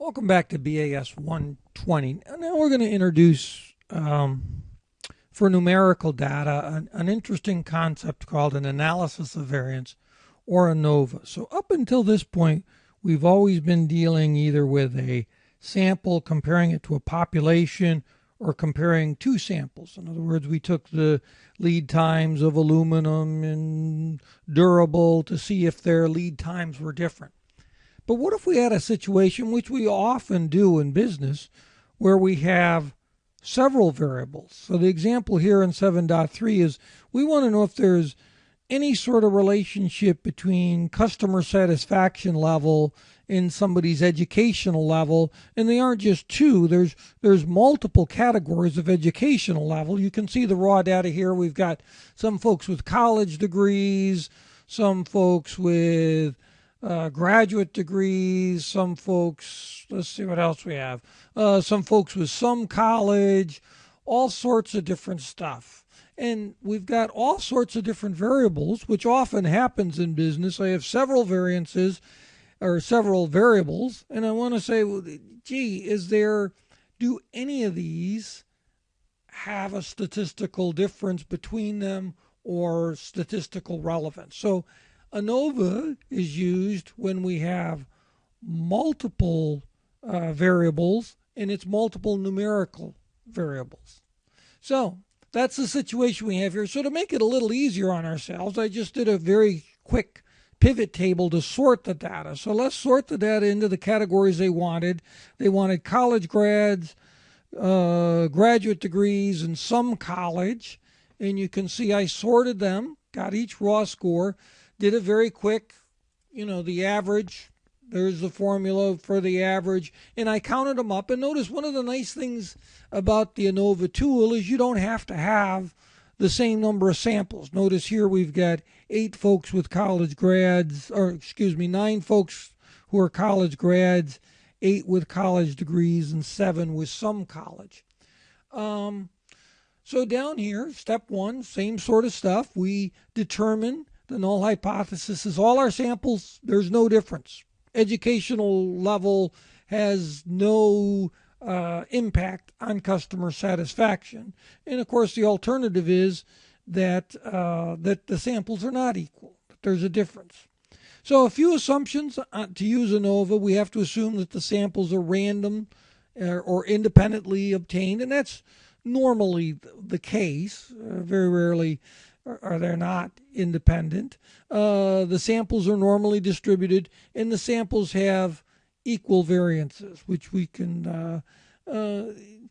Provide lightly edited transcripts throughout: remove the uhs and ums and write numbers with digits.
Welcome back to BAS 120. Now we're going to introduce, for numerical data, an interesting concept called an analysis of variance or ANOVA. So up until this point, we've always been dealing either with a sample, comparing it to a population, or comparing two samples. In other words, we took the lead times of aluminum and durable to see if their lead times were different. But what if we had a situation, which we often do in business, where we have several variables? So the example here in 7.3 is we want to know if there's any sort of relationship between customer satisfaction level and somebody's educational level, and they aren't just two. There's multiple categories of educational level. You can see the raw data here. We've got some folks with college degrees, some folks with graduate degrees, some folks, let's see what else we have, some folks with some college, all sorts of different stuff. And we've got all sorts of different variables, which often happens in business. I have several variances or several variables, and I want to say, well, gee, do any of these have a statistical difference between them or statistical relevance? So ANOVA is used when we have multiple variables and it's multiple numerical variables. So that's the situation we have here. So to make it a little easier on ourselves, I just did a very quick pivot table to sort the data. So let's sort the data into the categories they wanted. They wanted college grads, graduate degrees, and some college. And you can see I sorted them, got each raw score, did a very quick, the average. There's the formula for the average, and I counted them up. And notice one of the nice things about the Anova tool is you don't have to have the same number of samples. Notice here we've got 8 folks with college grads, 9 folks who are college grads, 8 with college degrees, and 7 with some college. So down here, step 1, same sort of stuff. We determine the null hypothesis is all our samples, there's no difference. Educational level has no impact on customer satisfaction. And of course, the alternative is that the samples are not equal, that there's a difference. So a few assumptions to use ANOVA. We have to assume that the samples are random or independently obtained, and that's normally the case. Very rarely are they not independent. The samples are normally distributed, and the samples have equal variances, which we can, and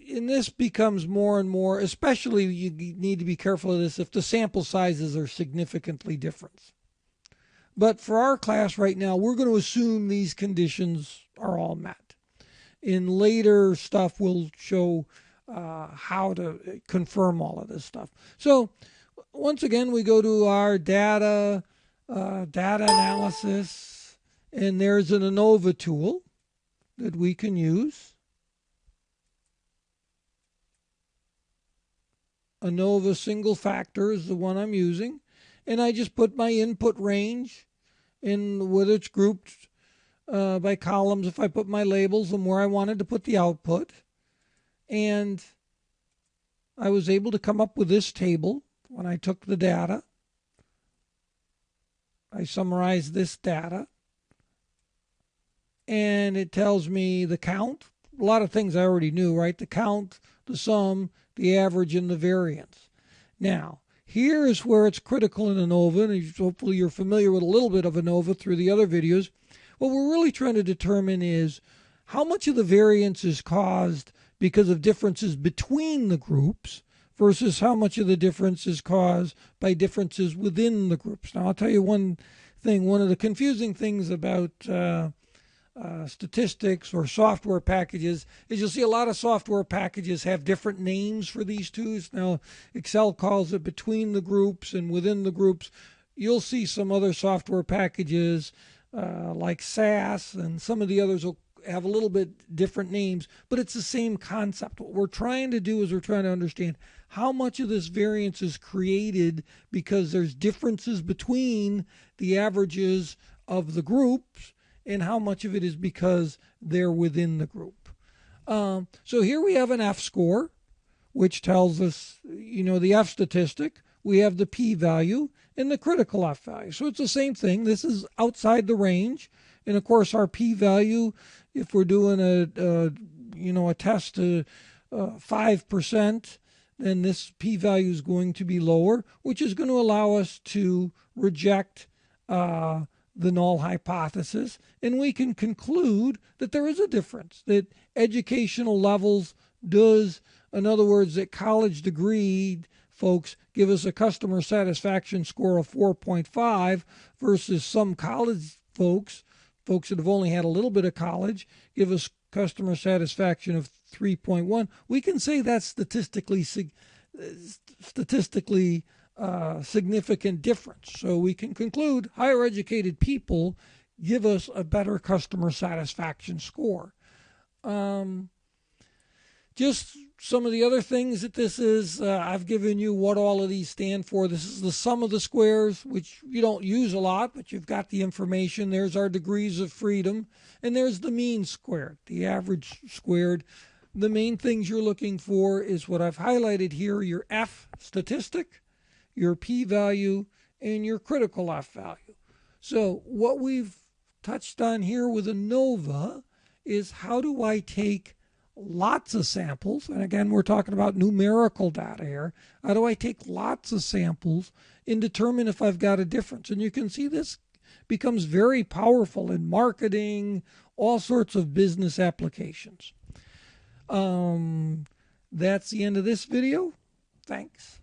this becomes more and more, especially you need to be careful of this if the sample sizes are significantly different. But for our class right now, we're going to assume these conditions are all met. In later stuff, we'll show how to confirm all of this stuff. So once again, we go to our data analysis, and there's an Anova tool that we can use. Anova single factor is the one I'm using, and I just put my input range in whether it's grouped by columns, if I put my labels and where I wanted to put the output. And I was able to come up with this table when I took the data. I summarized this data, and it tells me the count. A lot of things I already knew, right? The count, the sum, the average, and the variance. Now, here is where it's critical in ANOVA, and hopefully you're familiar with a little bit of ANOVA through the other videos. What we're really trying to determine is how much of the variance is caused because of differences between the groups versus how much of the difference is caused by differences within the groups. Now, I'll tell you one thing. One of the confusing things about statistics or software packages is you'll see a lot of software packages have different names for these twos. Now, Excel calls it between the groups and within the groups. You'll see some other software packages like SAS, and some of the others will have a little bit different names, but it's the same concept. What we're trying to do is we're trying to understand how much of this variance is created because there's differences between the averages of the groups and how much of it is because they're within the group. So here we have an F score, which tells us, the F statistic. We have the p-value and the critical F value. So it's the same thing. This is outside the range. And of course, our p-value, if we're doing a test to 5%, then this p-value is going to be lower, which is going to allow us to reject the null hypothesis. And we can conclude that there is a difference, that educational levels does, in other words, that college degree folks give us a customer satisfaction score of 4.5 versus some college folks that have only had a little bit of college, give us customer satisfaction of 3.1. We can say that's statistically significant difference. So we can conclude higher educated people give us a better customer satisfaction score. Just some of the other things that this is, I've given you what all of these stand for. This is the sum of the squares, which you don't use a lot, but you've got the information. There's our degrees of freedom, and there's the mean squared, the average squared. The main things you're looking for is what I've highlighted here, your F statistic, your p-value, and your critical F value. So what we've touched on here with ANOVA is, how do I take lots of samples, and again we're talking about numerical data here, how do I take lots of samples and determine if I've got a difference? And you can see this becomes very powerful in marketing, all sorts of business applications. That's the end of this video. Thanks.